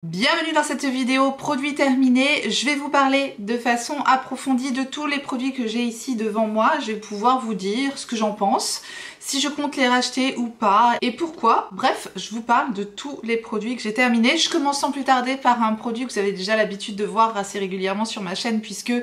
Bienvenue dans cette vidéo produit terminé. Je vais vous parler de façon approfondie de tous les produits que j'ai ici devant moi. Je vais pouvoir vous dire ce que j'en pense, si je compte les racheter ou pas et pourquoi. Bref, je vous parle de tous les produits que j'ai terminés. Je commence sans plus tarder par un produit que vous avez déjà l'habitude de voir assez régulièrement sur ma chaîne puisque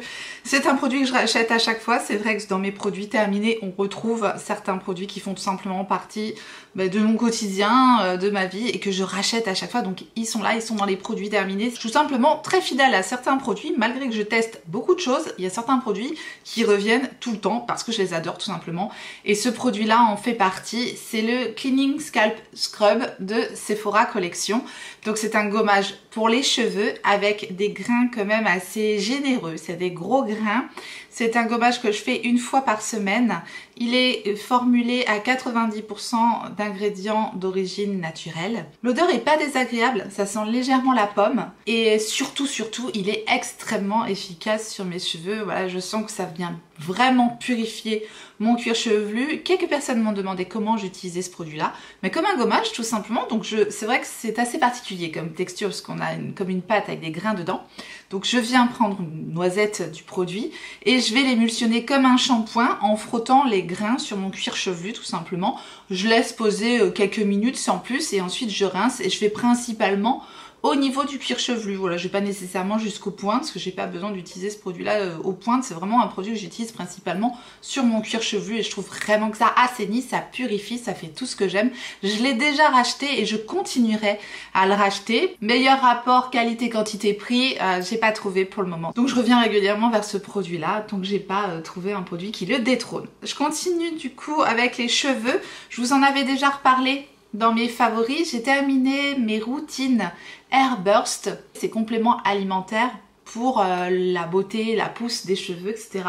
c'est un produit que je rachète à chaque fois. C'est vrai que dans mes produits terminés, on retrouve certains produits qui font tout simplement partie de mon quotidien, de ma vie et que je rachète à chaque fois. Donc ils sont là, ils sont dans les produits terminés. Je suis tout simplement très fidèle à certains produits, malgré que je teste beaucoup de choses. Il y a certains produits qui reviennent tout le temps parce que je les adore tout simplement. Et ce produit-là en fait partie. C'est le Cleaning Scalp Scrub de Sephora Collection. Donc c'est un gommage pour les cheveux avec des grains quand même assez généreux. C'est des gros grains. C'est un gommage que je fais une fois par semaine. Il est formulé à 90% d'ingrédients d'origine naturelle. L'odeur est pas désagréable, ça sent légèrement la pomme. Et surtout, il est extrêmement efficace sur mes cheveux. Voilà, je sens que ça vient vraiment purifier mon cuir chevelu. Quelques personnes m'ont demandé comment j'utilisais ce produit-là. Mais comme un gommage, tout simplement. Donc c'est vrai que c'est assez particulier comme texture, parce qu'on a comme une pâte avec des grains dedans. Donc je viens prendre une noisette du produit et je vais l'émulsionner comme un shampoing en frottant les grains sur mon cuir chevelu tout simplement. Je laisse poser quelques minutes sans plus et ensuite je rince et je fais principalement au niveau du cuir chevelu. Voilà, je vais pas nécessairement jusqu'aux pointes parce que j'ai pas besoin d'utiliser ce produit-là aux pointes. C'est vraiment un produit que j'utilise principalement sur mon cuir chevelu et je trouve vraiment que ça assainit, ça purifie, ça fait tout ce que j'aime. Je l'ai déjà racheté et je continuerai à le racheter. Meilleur rapport qualité-quantité-prix, j'ai pas trouvé pour le moment. Donc je reviens régulièrement vers ce produit-là tant que j'ai pas trouvé un produit qui le détrône. Je continue du coup avec les cheveux. Je vous en avais déjà reparlé dans mes favoris. J'ai terminé mes routines Hair Burst, ces compléments alimentaires pour la beauté, la pousse des cheveux, etc.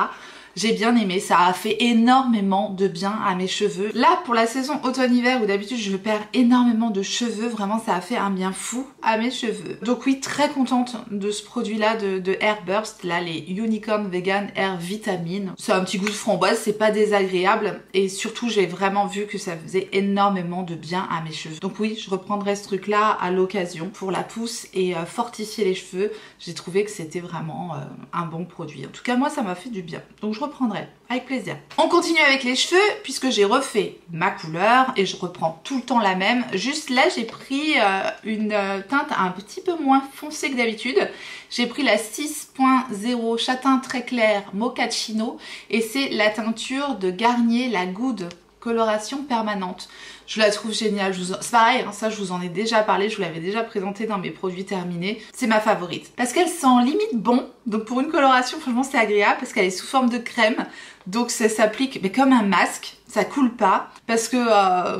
J'ai bien aimé, ça a fait énormément de bien à mes cheveux. Là, pour la saison automne-hiver où d'habitude je perds énormément de cheveux, vraiment ça a fait un bien fou à mes cheveux. Donc oui, très contente de ce produit-là de Hair Burst, là les Unicorn Vegan Hair Vitamine. C'est un petit goût de framboise, c'est pas désagréable et surtout j'ai vraiment vu que ça faisait énormément de bien à mes cheveux. Donc oui, je reprendrai ce truc-là à l'occasion pour la pousse et fortifier les cheveux. J'ai trouvé que c'était vraiment un bon produit. En tout cas, moi ça m'a fait du bien. Donc je reprendrai avec plaisir. On continue avec les cheveux puisque j'ai refait ma couleur et je reprends tout le temps la même. Juste là j'ai pris une teinte un petit peu moins foncée que d'habitude. J'ai pris la 6.0 châtain très clair Mochaccino et c'est la teinture de Garnier, la Good coloration permanente. Je la trouve géniale, c'est pareil, hein, ça je vous en ai déjà parlé, je vous l'avais déjà présenté dans mes produits terminés. C'est ma favorite. Parce qu'elle sent limite bon, donc pour une coloration franchement c'est agréable parce qu'elle est sous forme de crème. Donc ça s'applique mais comme un masque, ça coule pas parce que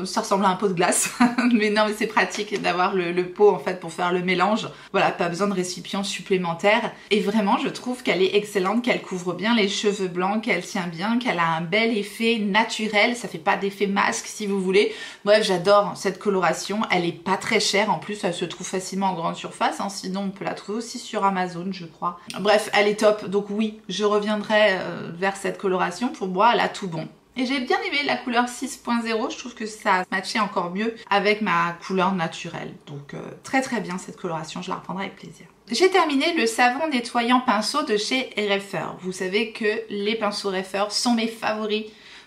ça ressemble à un pot de glace. Mais non, mais c'est pratique d'avoir le pot en fait pour faire le mélange. Voilà, pas besoin de récipient supplémentaire. Et vraiment, je trouve qu'elle est excellente, qu'elle couvre bien les cheveux blancs, qu'elle tient bien, qu'elle a un bel effet naturel. Ça fait pas d'effet masque si vous voulez. Bref, j'adore cette coloration. Elle est pas très chère en plus, elle se trouve facilement en grande surface. Hein. Sinon, on peut la trouver aussi sur Amazon, je crois. Bref, elle est top. Donc oui, je reviendrai vers cette coloration. Pour moi, elle a tout bon. Et j'ai bien aimé la couleur 6.0, je trouve que ça matchait encore mieux avec ma couleur naturelle. Donc très très bien cette coloration, je la reprendrai avec plaisir. J'ai terminé le savon nettoyant pinceau de chez Reifer. Vous savez que les pinceaux Reifer sont mes favoris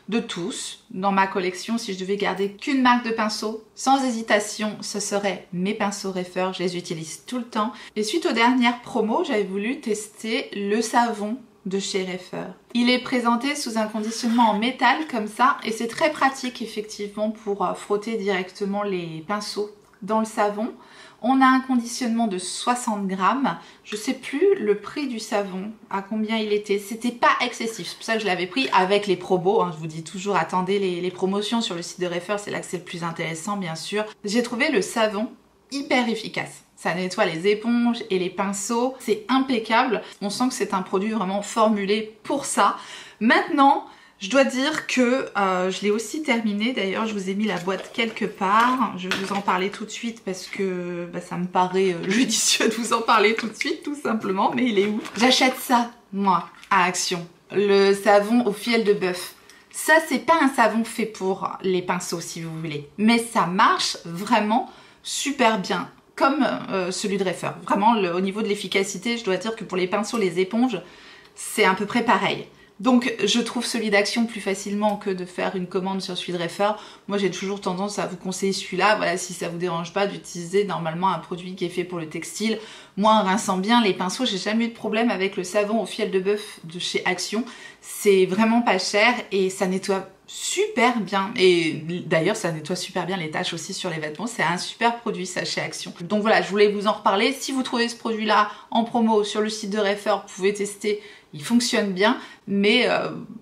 de tous. Dans ma collection, si je devais garder qu'une marque de pinceau, sans hésitation, ce serait mes pinceaux Reifer. Je les utilise tout le temps. Et suite aux dernières promos, j'avais voulu tester le savon de chez Reifer. Il est présenté sous un conditionnement en métal comme ça et c'est très pratique effectivement pour frotter directement les pinceaux dans le savon. On a un conditionnement de 60 grammes. Je sais plus le prix du savon, à combien il était. C'était pas excessif, c'est pour ça que je l'avais pris avec les promos. Hein. Je vous dis toujours, attendez les promotions sur le site de Reifer, c'est là que c'est le plus intéressant bien sûr. J'ai trouvé le savon hyper efficace. Ça nettoie les éponges et les pinceaux, c'est impeccable. On sent que c'est un produit vraiment formulé pour ça. Maintenant, je dois dire que je l'ai aussi terminé. D'ailleurs, je vous ai mis la boîte quelque part. Je vais vous en parler tout de suite parce que ça me paraît judicieux de vous en parler tout de suite, tout simplement. Mais il est où? J'achète ça, moi, à Action. Le savon au fiel de bœuf. Ça, c'est pas un savon fait pour les pinceaux, si vous voulez. Mais ça marche vraiment super bien comme celui de Refer. Vraiment, au niveau de l'efficacité, je dois dire que pour les pinceaux, les éponges, c'est à peu près pareil. Donc je trouve celui d'Action plus facilement que de faire une commande sur celui de Refer. Moi j'ai toujours tendance à vous conseiller celui-là, voilà, si ça vous dérange pas d'utiliser normalement un produit qui est fait pour le textile. Moi en rinçant bien les pinceaux, j'ai jamais eu de problème avec le savon au fiel de bœuf de chez Action. C'est vraiment pas cher et ça nettoie super bien. Et d'ailleurs ça nettoie super bien les taches aussi sur les vêtements. C'est un super produit ça chez Action. Donc voilà, je voulais vous en reparler. Si vous trouvez ce produit là en promo sur le site de Refer, vous pouvez tester. Il fonctionne bien, mais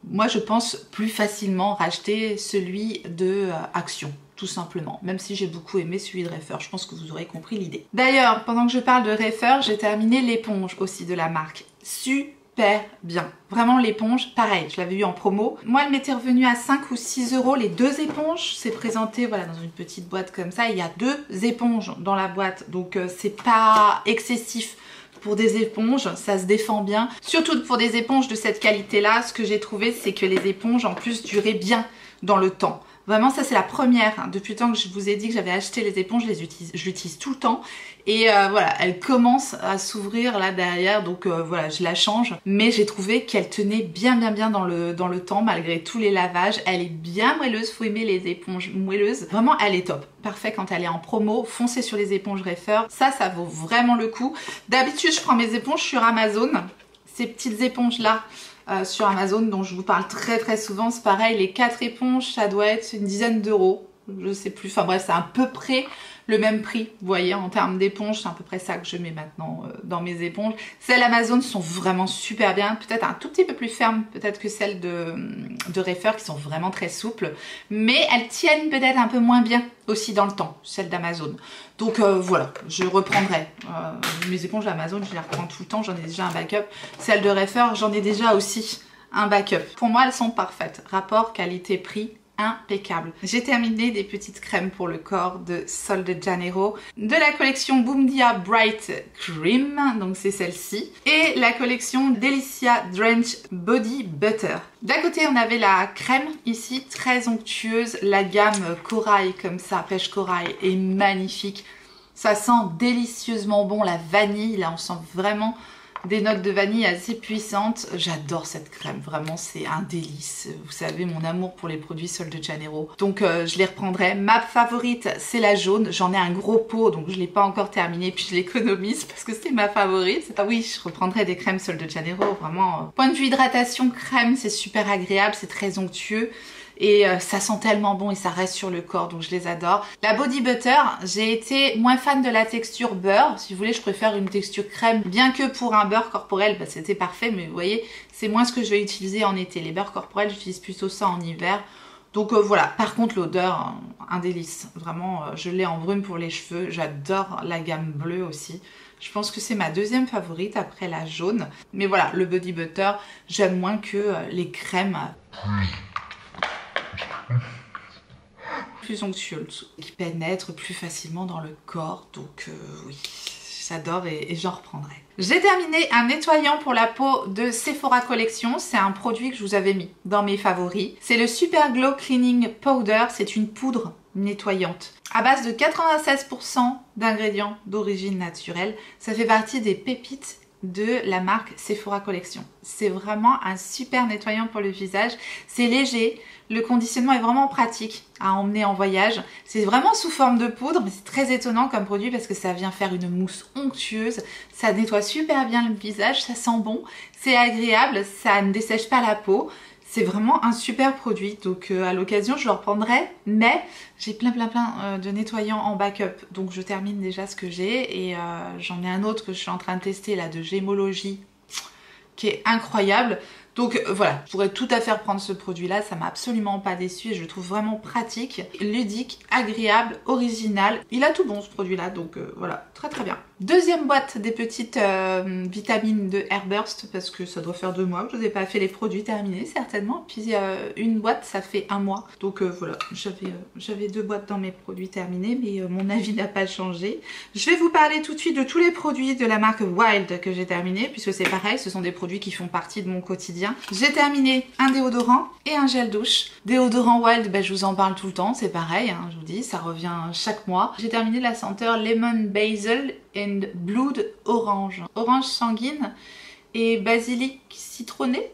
moi je pense plus facilement racheter celui de Action, tout simplement. Même si j'ai beaucoup aimé celui de Refer, je pense que vous aurez compris l'idée. D'ailleurs, pendant que je parle de Refer, j'ai terminé l'éponge aussi de la marque. Super bien. Vraiment l'éponge, pareil, je l'avais eu en promo. Moi, elle m'était revenue à 5 ou 6 euros les deux éponges. C'est présenté voilà, dans une petite boîte comme ça. Il y a 2 éponges dans la boîte, donc c'est pas excessif. Pour des éponges, ça se défend bien. Surtout pour des éponges de cette qualité-là, ce que j'ai trouvé, c'est que les éponges, en plus, duraient bien dans le temps. Vraiment, ça c'est la première. Depuis le temps que je vous ai dit que j'avais acheté les éponges, je l'utilise tout le temps. Et voilà, elle commence à s'ouvrir là derrière, donc voilà, je la change. Mais j'ai trouvé qu'elle tenait bien dans le temps, malgré tous les lavages. Elle est bien moelleuse, faut aimer les éponges moelleuses. Vraiment, elle est top. Parfait quand elle est en promo. Foncez sur les éponges Refer, ça vaut vraiment le coup. D'habitude, je prends mes éponges sur Amazon. Ces petites éponges là. Sur Amazon dont je vous parle très souvent, c'est pareil, les 4 éponges ça doit être une dizaine d'euros, je sais plus, enfin bref c'est à peu près le même prix, vous voyez, en termes d'éponges, c'est à peu près ça que je mets maintenant dans mes éponges. Celles Amazon sont vraiment super bien, peut-être un tout petit peu plus fermes peut-être que celles de Refer qui sont vraiment très souples, mais elles tiennent peut-être un peu moins bien aussi dans le temps, celles d'Amazon. Donc voilà, je reprendrai. Mes éponges Amazon, je les reprends tout le temps, j'en ai déjà un backup. Celles de Refer, j'en ai déjà aussi un backup. Pour moi, elles sont parfaites. Rapport qualité-prix, impeccable. J'ai terminé des petites crèmes pour le corps de Sol de Janeiro, de la collection Boom Dia Bright Cream, donc c'est celle-ci, et la collection Delicia Drench Body Butter. D'un côté, on avait la crème ici, très onctueuse, la gamme corail comme ça, pêche corail, est magnifique. Ça sent délicieusement bon la vanille, là on sent vraiment des notes de vanille assez puissantes. J'adore cette crème, vraiment c'est un délice. Vous savez mon amour pour les produits Sol de Janeiro. Donc je les reprendrai. Ma favorite c'est la jaune, j'en ai un gros pot donc je l'ai pas encore terminé puis je l'économise parce que c'est ma favorite. Ah oui, je reprendrai des crèmes Sol de Janeiro, vraiment. Point de vue hydratation, crème c'est super agréable, c'est très onctueux. Et ça sent tellement bon et ça reste sur le corps, donc je les adore. La Body Butter, j'ai été moins fan de la texture beurre. Si vous voulez, je préfère une texture crème, bien que pour un beurre corporel, bah, c'était parfait, mais vous voyez, c'est moins ce que je vais utiliser en été. Les beurres corporels, j'utilise plutôt ça en hiver. Donc voilà, par contre l'odeur, un délice. Vraiment, je l'ai en brume pour les cheveux. J'adore la gamme bleue aussi. Je pense que c'est ma deuxième favorite après la jaune. Mais voilà, le Body Butter, j'aime moins que les crèmes plus onctueuses, qui pénètrent plus facilement dans le corps. Donc oui, j'adore et j'en reprendrai. J'ai terminé un nettoyant pour la peau de Sephora Collection. C'est un produit que je vous avais mis dans mes favoris. C'est le Super Glow Cleaning Powder. C'est une poudre nettoyante à base de 96% d'ingrédients d'origine naturelle. Ça fait partie des pépites de la marque Sephora Collection. C'est vraiment un super nettoyant pour le visage. C'est léger, le conditionnement est vraiment pratique à emmener en voyage. C'est vraiment sous forme de poudre, mais c'est très étonnant comme produit parce que ça vient faire une mousse onctueuse. Ça nettoie super bien le visage, ça sent bon, c'est agréable, ça ne dessèche pas la peau. C'est vraiment un super produit, donc à l'occasion je le reprendrai, mais j'ai plein de nettoyants en backup, donc je termine déjà ce que j'ai et j'en ai un autre que je suis en train de tester là de Gemology qui est incroyable. Donc voilà, je pourrais tout à fait reprendre ce produit là, ça m'a absolument pas déçu et je le trouve vraiment pratique, ludique, agréable, original. Il a tout bon ce produit là, donc voilà, très bien. Deuxième boîte des petites vitamines de Airburst, parce que ça doit faire 2 mois que je n'ai pas fait les produits terminés certainement. Puis une boîte ça fait 1 mois. Donc voilà, j'avais 2 boîtes dans mes produits terminés, mais mon avis n'a pas changé. Je vais vous parler tout de suite de tous les produits de la marque Wild que j'ai terminé, puisque c'est pareil, ce sont des produits qui font partie de mon quotidien. J'ai terminé un déodorant et un gel douche. Déodorant Wild, je vous en parle tout le temps, c'est pareil, hein, je vous dis, ça revient chaque mois. J'ai terminé la senteur Lemon Basil and Blood Orange. Orange sanguine et basilic citronné.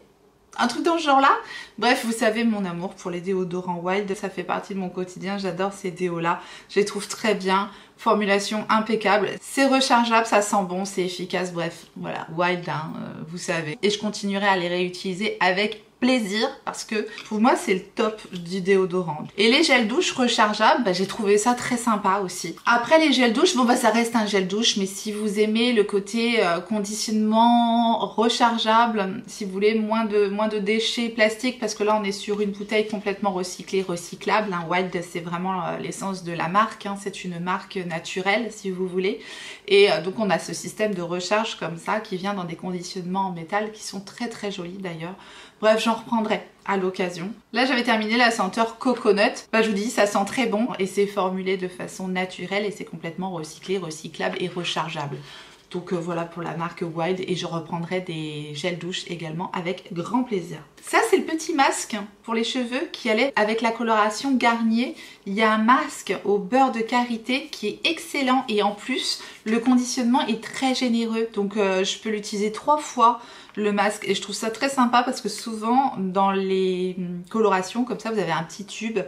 Un truc dans ce genre là. Bref, vous savez mon amour pour les déodorants Wild, ça fait partie de mon quotidien, j'adore ces déos là, je les trouve très bien, formulation impeccable, c'est rechargeable, ça sent bon, c'est efficace, bref, voilà, Wild, hein, vous savez. Et je continuerai à les réutiliser avec plaisir parce que pour moi c'est le top du déodorant. Et les gels douche rechargeables, j'ai trouvé ça très sympa aussi. Après les gels douche, bon ça reste un gel douche, mais si vous aimez le côté conditionnement rechargeable, si vous voulez moins de déchets plastiques, parce que là on est sur une bouteille complètement recyclée, recyclable, hein. Wild c'est vraiment l'essence de la marque, hein. C'est une marque naturelle si vous voulez, et donc on a ce système de recharge comme ça qui vient dans des conditionnements en métal qui sont très très jolis d'ailleurs. Bref, j'en reprendrai à l'occasion. Là, j'avais terminé la senteur Coconut. Je vous dis, ça sent très bon et c'est formulé de façon naturelle et c'est complètement recyclé, recyclable et rechargeable. Donc voilà pour la marque Wild, et je reprendrai des gels douche également avec grand plaisir. Ça c'est le petit masque pour les cheveux qui allait avec la coloration Garnier. Il y a un masque au beurre de karité qui est excellent et en plus le conditionnement est très généreux. Donc je peux l'utiliser 3 fois le masque et je trouve ça très sympa parce que souvent dans les colorations comme ça vous avez un petit tube.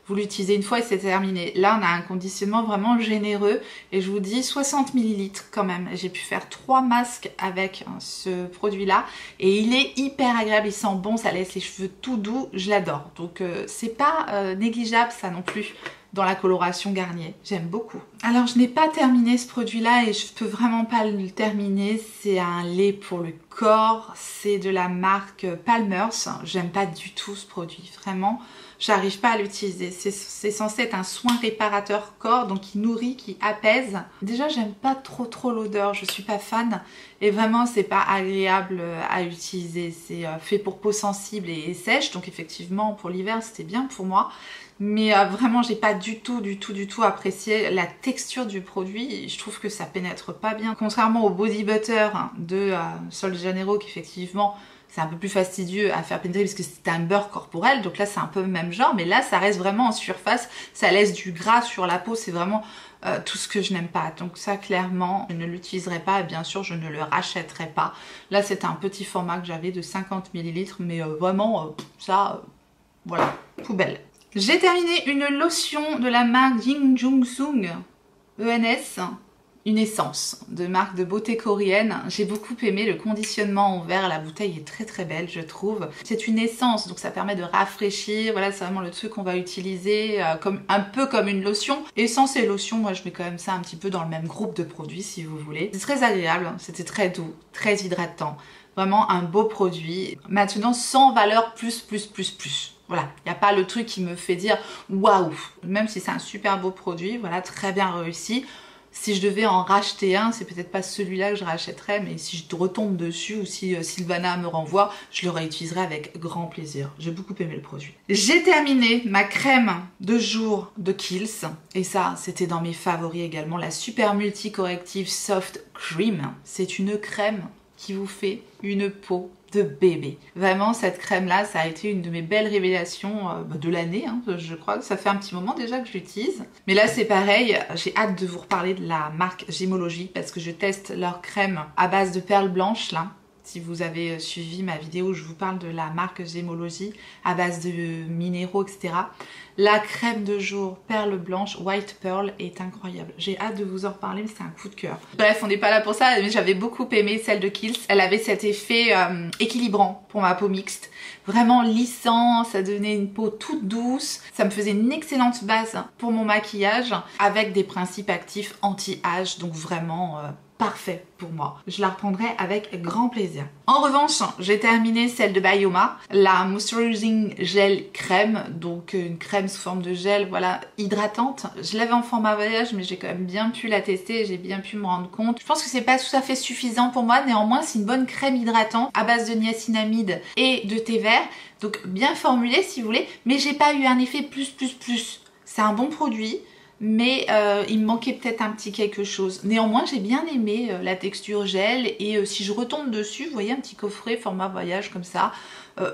Vous l'utilisez une fois et c'est terminé. Là, on a un conditionnement vraiment généreux. Et je vous dis 60 ml quand même. J'ai pu faire 3 masques avec ce produit-là. Et il est hyper agréable, il sent bon, ça laisse les cheveux tout doux. Je l'adore. Donc, c'est pas négligeable ça non plus dans la coloration Garnier. J'aime beaucoup. Alors, je n'ai pas terminé ce produit-là et je peux vraiment pas le terminer. C'est un lait pour le corps. C'est de la marque Palmer's. J'aime pas du tout ce produit, vraiment. J'arrive pas à l'utiliser. C'est censé être un soin réparateur corps, donc qui nourrit, qui apaise. Déjà, j'aime pas trop l'odeur, je suis pas fan. Et vraiment, c'est pas agréable à utiliser. C'est fait pour peau sensible et sèche, donc effectivement, pour l'hiver, c'était bien pour moi. Mais vraiment, j'ai pas du tout apprécié la texture du produit. Je trouve que ça pénètre pas bien. Contrairement au body butter de Sol de Janeiro, qui effectivement... c'est un peu plus fastidieux à faire pénétrer parce que c'est un beurre corporel, donc là c'est un peu le même genre, mais là ça reste vraiment en surface, ça laisse du gras sur la peau, c'est vraiment tout ce que je n'aime pas. Donc ça clairement je ne l'utiliserai pas et bien sûr je ne le rachèterai pas. Là c'est un petit format que j'avais de 50 ml, mais vraiment ça, voilà, poubelle. J'ai terminé une lotion de la marque Jin Jung Sung ENS. Une essence de marque de beauté coréenne. J'ai beaucoup aimé le conditionnement en verre. La bouteille est très belle, je trouve. C'est une essence, donc ça permet de rafraîchir. Voilà, c'est vraiment le truc qu'on va utiliser un peu comme une lotion. Essence et lotion, moi je mets quand même ça un petit peu dans le même groupe de produits si vous voulez. C'est très agréable, c'était très doux, très hydratant. Vraiment un beau produit. Maintenant, sans valeur plus. Voilà, il n'y a pas le truc qui me fait dire waouh. Même si c'est un super beau produit, voilà, très bien réussi. Si je devais en racheter un, c'est peut-être pas celui-là que je rachèterais, mais si je retombe dessus ou si Sylvana me renvoie, je le réutiliserai avec grand plaisir. J'ai beaucoup aimé le produit. J'ai terminé ma crème de jour de Kiehl's, et ça, c'était dans mes favoris également, la Super Multi Corrective Soft Cream. C'est une crème qui vous fait une peau de bébé. Vraiment, cette crème-là, ça a été une de mes belles révélations de l'année, hein, je crois. Ça fait un petit moment déjà que je l'utilise. Mais là, c'est pareil. J'ai hâte de vous reparler de la marque Gemology parce que je teste leur crème à base de perles blanches, là. Si vous avez suivi ma vidéo où je vous parle de la marque Gemology à base de minéraux, etc. La crème de jour perle blanche White Pearl est incroyable. J'ai hâte de vous en reparler, mais c'est un coup de cœur. Bref, on n'est pas là pour ça, mais j'avais beaucoup aimé celle de Kiehl's. Elle avait cet effet équilibrant pour ma peau mixte. Vraiment lissant, ça donnait une peau toute douce. Ça me faisait une excellente base pour mon maquillage avec des principes actifs anti-âge. Donc vraiment... parfait pour moi. Je la reprendrai avec grand plaisir. En revanche, j'ai terminé celle de Bioma, la Moisturizing Gel Crème, donc une crème sous forme de gel, voilà, hydratante. Je l'avais en format voyage, mais j'ai quand même bien pu la tester et j'ai bien pu me rendre compte. Je pense que c'est pas tout à fait suffisant pour moi, néanmoins c'est une bonne crème hydratante à base de niacinamide et de thé vert, donc bien formulée si vous voulez, mais j'ai pas eu un effet plus. C'est un bon produit, mais il me manquait peut-être un petit quelque chose. Néanmoins, j'ai bien aimé la texture gel et si je retombe dessus, vous voyez un petit coffret format voyage comme ça,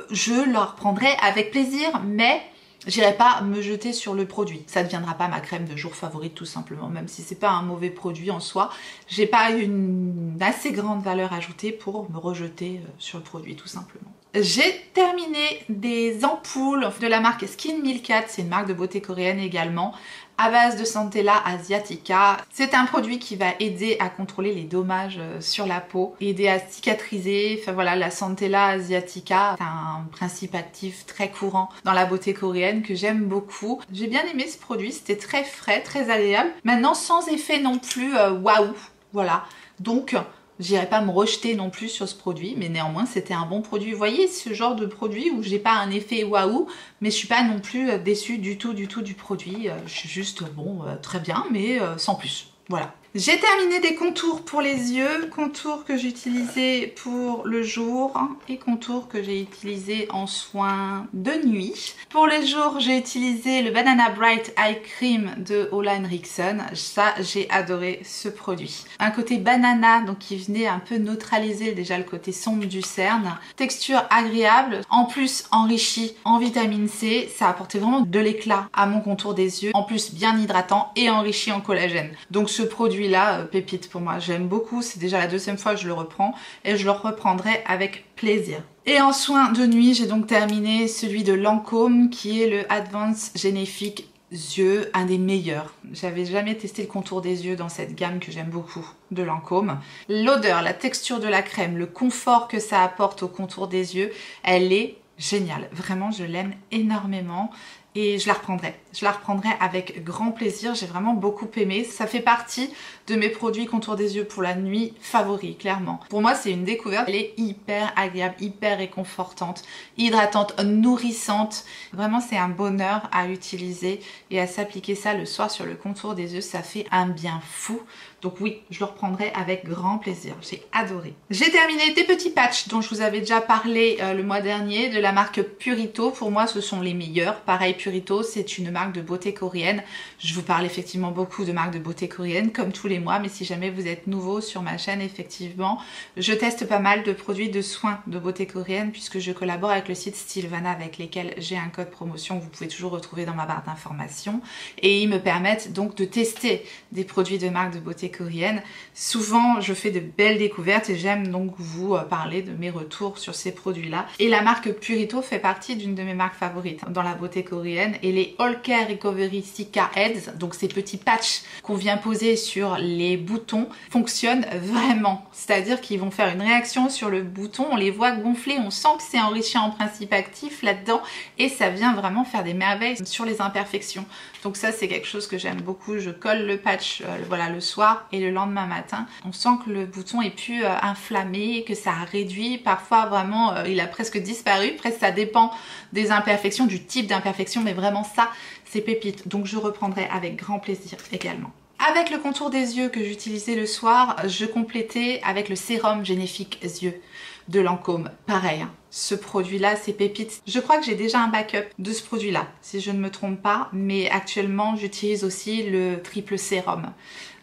je le reprendrai avec plaisir, mais j'irai pas me jeter sur le produit. Ça ne deviendra pas ma crème de jour favorite tout simplement, même si c'est pas un mauvais produit en soi. J'ai pas une assez grande valeur ajoutée pour me rejeter sur le produit tout simplement. J'ai terminé des ampoules de la marque Skin Milkat, c'est une marque de beauté coréenne également, à base de Centella Asiatica. C'est un produit qui va aider à contrôler les dommages sur la peau, aider à cicatriser. Enfin voilà, la Centella Asiatica, c'est un principe actif très courant dans la beauté coréenne que j'aime beaucoup. J'ai bien aimé ce produit, c'était très frais, très agréable. Maintenant sans effet non plus waouh, voilà. Donc j'irai pas me rejeter non plus sur ce produit, mais néanmoins c'était un bon produit. Vous voyez ce genre de produit où j'ai pas un effet waouh, mais je suis pas non plus déçue du tout du produit. Je suis juste bon, très bien, mais sans plus. Voilà. J'ai terminé des contours pour les yeux, contours que j'ai utilisés pour le jour et contours que j'ai utilisés en soins de nuit. Pour les jours, j'ai utilisé le Banana Bright Eye Cream de Ole Henriksen. Ça, j'ai adoré ce produit. Un côté banana, donc qui venait un peu neutraliser déjà le côté sombre du cerne. Texture agréable, en plus enrichi en vitamine C. Ça apportait vraiment de l'éclat à mon contour des yeux. En plus, bien hydratant et enrichi en collagène. Donc ce produit là, pépite pour moi, j'aime beaucoup, c'est déjà la deuxième fois que je le reprends et je le reprendrai avec plaisir. Et en soins de nuit, j'ai donc terminé celui de Lancôme qui est le Advanced Genifique Yeux, un des meilleurs. J'avais jamais testé le contour des yeux dans cette gamme que j'aime beaucoup de Lancôme. L'odeur, la texture de la crème, le confort que ça apporte au contour des yeux, elle est géniale. Vraiment, je l'aime énormément. Et je la reprendrai avec grand plaisir, j'ai vraiment beaucoup aimé. Ça fait partie de mes produits contour des yeux pour la nuit favoris, clairement. Pour moi, c'est une découverte, elle est hyper agréable, hyper réconfortante, hydratante, nourrissante. Vraiment, c'est un bonheur à utiliser et à s'appliquer ça le soir sur le contour des yeux, ça fait un bien fou. Donc oui, je le reprendrai avec grand plaisir, j'ai adoré. J'ai terminé des petits patchs dont je vous avais déjà parlé le mois dernier, de la marque Purito. Pour moi, ce sont les meilleurs. Pareil, Purito, c'est une marque de beauté coréenne. Je vous parle effectivement beaucoup de marques de beauté coréenne, comme tous les mois, mais si jamais vous êtes nouveau sur ma chaîne, effectivement, je teste pas mal de produits de soins de beauté coréenne, puisque je collabore avec le site Stylevana, avec lesquels j'ai un code promotion que vous pouvez toujours retrouver dans ma barre d'informations, et ils me permettent donc de tester des produits de marques de beauté coréenne. Souvent je fais de belles découvertes et j'aime donc vous parler de mes retours sur ces produits là. Et la marque Purito fait partie d'une de mes marques favorites dans la beauté coréenne, et les All Care Recovery Sika Heads, donc ces petits patchs qu'on vient poser sur les boutons, fonctionnent vraiment. C'est-à-dire qu'ils vont faire une réaction sur le bouton, on les voit gonfler, on sent que c'est enrichi en principe actif là-dedans et ça vient vraiment faire des merveilles sur les imperfections. Donc ça c'est quelque chose que j'aime beaucoup. Je colle le patch voilà, le soir et le lendemain matin. On sent que le bouton est plus inflammé, que ça a réduit. Parfois vraiment il a presque disparu. Après ça dépend des imperfections, du type d'imperfection, mais vraiment ça c'est pépite. Donc je reprendrai avec grand plaisir également. Avec le contour des yeux que j'utilisais le soir, je complétais avec le sérum Génifique Yeux de Lancôme. Pareil, hein. Ce produit-là, c'est pépite. Je crois que j'ai déjà un backup de ce produit-là, si je ne me trompe pas. Mais actuellement, j'utilise aussi le triple sérum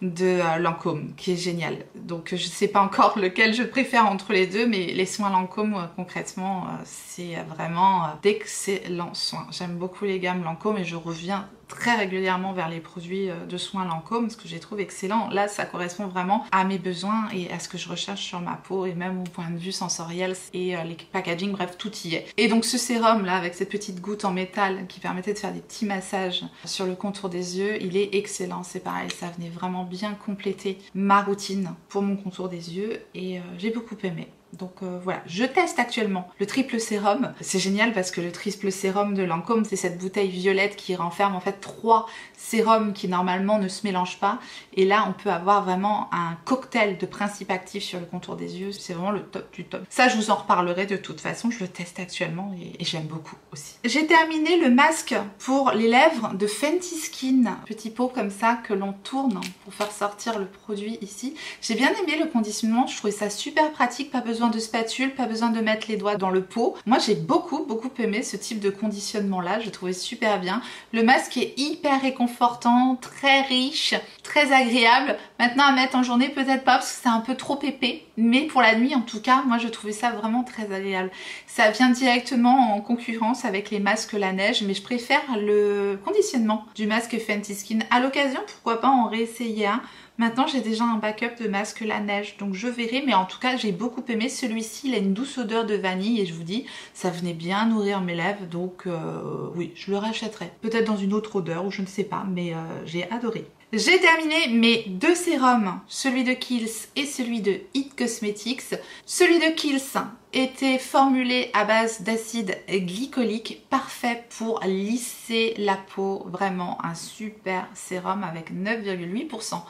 de Lancôme, qui est génial. Donc, je ne sais pas encore lequel je préfère entre les deux, mais les soins Lancôme, concrètement, c'est vraiment d'excellents soins. J'aime beaucoup les gammes Lancôme et je reviens très régulièrement vers les produits de soins Lancôme parce que je les trouve excellents. Là, ça correspond vraiment à mes besoins et à ce que je recherche sur ma peau et même au point de vue sensoriel et les packaging, bref, tout y est. Et donc ce sérum là, avec cette petite goutte en métal qui permettait de faire des petits massages sur le contour des yeux, il est excellent. C'est pareil, ça venait vraiment bien compléter ma routine pour mon contour des yeux et j'ai beaucoup aimé. Donc voilà, je teste actuellement le triple sérum. C'est génial parce que le triple sérum de Lancôme, c'est cette bouteille violette qui renferme en fait 3 sérums qui normalement ne se mélangent pas. Et là, on peut avoir vraiment un cocktail de principes actifs sur le contour des yeux. C'est vraiment le top du top. Ça, je vous en reparlerai de toute façon. Je le teste actuellement et j'aime beaucoup aussi. J'ai terminé le masque pour les lèvres de Fenty Skin. Petit pot comme ça que l'on tourne pour faire sortir le produit ici. J'ai bien aimé le conditionnement. Je trouvais ça super pratique. Pas besoin de spatule, pas besoin de mettre les doigts dans le pot. Moi, j'ai beaucoup aimé ce type de conditionnement là. Je trouvais super bien. Le masque est hyper réconfortant, très riche, très agréable. Maintenant à mettre en journée, peut-être pas parce que c'est un peu trop épais, mais pour la nuit en tout cas, moi je trouvais ça vraiment très agréable. Ça vient directement en concurrence avec les masques La Neige, mais je préfère le conditionnement du masque Fenty Skin. À l'occasion, pourquoi pas en réessayer un. Maintenant j'ai déjà un backup de masque La Neige, donc je verrai, mais en tout cas j'ai beaucoup aimé celui-ci. Il a une douce odeur de vanille et je vous dis, ça venait bien nourrir mes lèvres, donc oui, je le rachèterai. Peut-être dans une autre odeur ou je ne sais pas, mais j'ai adoré. J'ai terminé mes 2 sérums, celui de Kiehl's et celui de It Cosmetics. Celui de Kiehl's était formulé à base d'acide glycolique, parfait pour lisser la peau, vraiment un super sérum avec 9,8%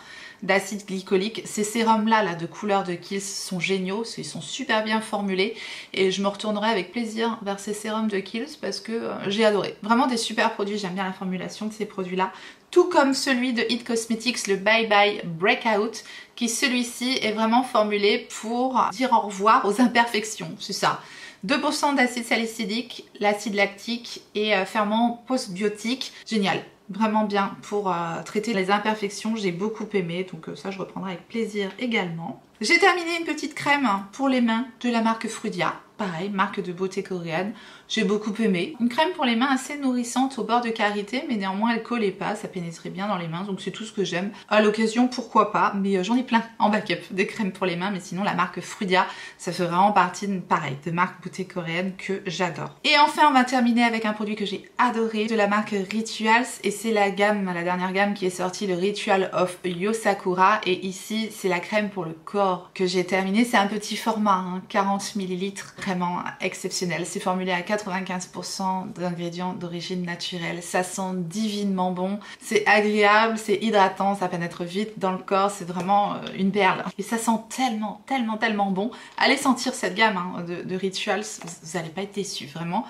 d'acide glycolique. Ces sérums là de couleur de Kiehl's sont géniaux, ils sont super bien formulés et je me retournerai avec plaisir vers ces sérums de Kiehl's parce que j'ai adoré. Vraiment des super produits, j'aime bien la formulation de ces produits là. Tout comme celui de It Cosmetics, le Bye Bye Breakout, qui celui-ci est vraiment formulé pour dire au revoir aux imperfections, c'est ça. 2% d'acide salicylique, l'acide lactique et ferment postbiotique, génial. Vraiment bien pour traiter les imperfections, j'ai beaucoup aimé, donc ça je reprendrai avec plaisir également. J'ai terminé une petite crème pour les mains de la marque Frudia, pareil, marque de beauté coréenne, j'ai beaucoup aimé. Une crème pour les mains assez nourrissante au bord de karité, mais néanmoins elle collait pas, ça pénétrait bien dans les mains, donc c'est tout ce que j'aime. À l'occasion, pourquoi pas, mais j'en ai plein en backup, des crèmes pour les mains, mais sinon la marque Frudia, ça fait vraiment partie de marque beauté coréenne que j'adore. Et enfin, on va terminer avec un produit que j'ai adoré, de la marque Rituals, et c'est la dernière gamme qui est sortie, le Ritual of Yosakura, et ici c'est la crème pour le corps que j'ai terminé. C'est un petit format, 40 ml, vraiment exceptionnel. C'est formulé à 95% d'ingrédients d'origine naturelle. Ça sent divinement bon, c'est agréable, c'est hydratant, ça pénètre vite dans le corps, c'est vraiment une perle. Et ça sent tellement bon. Allez sentir cette gamme de Rituals, vous n'allez pas être déçus, vraiment.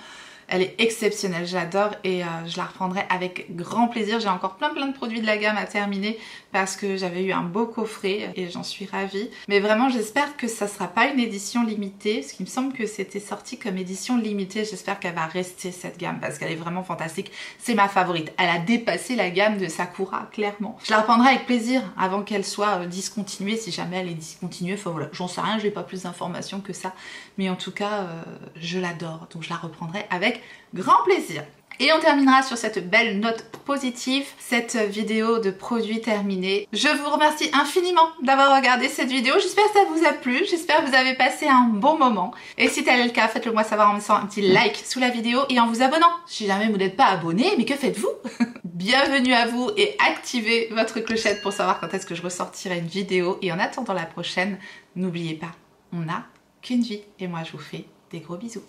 Elle est exceptionnelle, j'adore et je la reprendrai avec grand plaisir. J'ai encore plein de produits de la gamme à terminer parce que j'avais eu un beau coffret et j'en suis ravie. Mais vraiment, j'espère que ça sera pas une édition limitée, parce qu'il me semble que c'était sorti comme édition limitée. J'espère qu'elle va rester cette gamme parce qu'elle est vraiment fantastique. C'est ma favorite. Elle a dépassé la gamme de Sakura, clairement. Je la reprendrai avec plaisir avant qu'elle soit discontinuée, si jamais elle est discontinuée. Enfin voilà, j'en sais rien, j'ai pas plus d'informations que ça. Mais en tout cas, je l'adore, donc je la reprendrai avec grand plaisir. Et on terminera sur cette belle note positive, cette vidéo de produits terminée. Je vous remercie infiniment d'avoir regardé cette vidéo. J'espère que ça vous a plu, j'espère que vous avez passé un bon moment. Et si tel est le cas, faites-le moi savoir en me mettant un petit like sous la vidéo et en vous abonnant. Si jamais vous n'êtes pas abonné, mais que faites-vous? Bienvenue à vous et activez votre clochette pour savoir quand est-ce que je ressortirai une vidéo. Et en attendant la prochaine, n'oubliez pas, on n'a qu'une vie. Et moi je vous fais des gros bisous.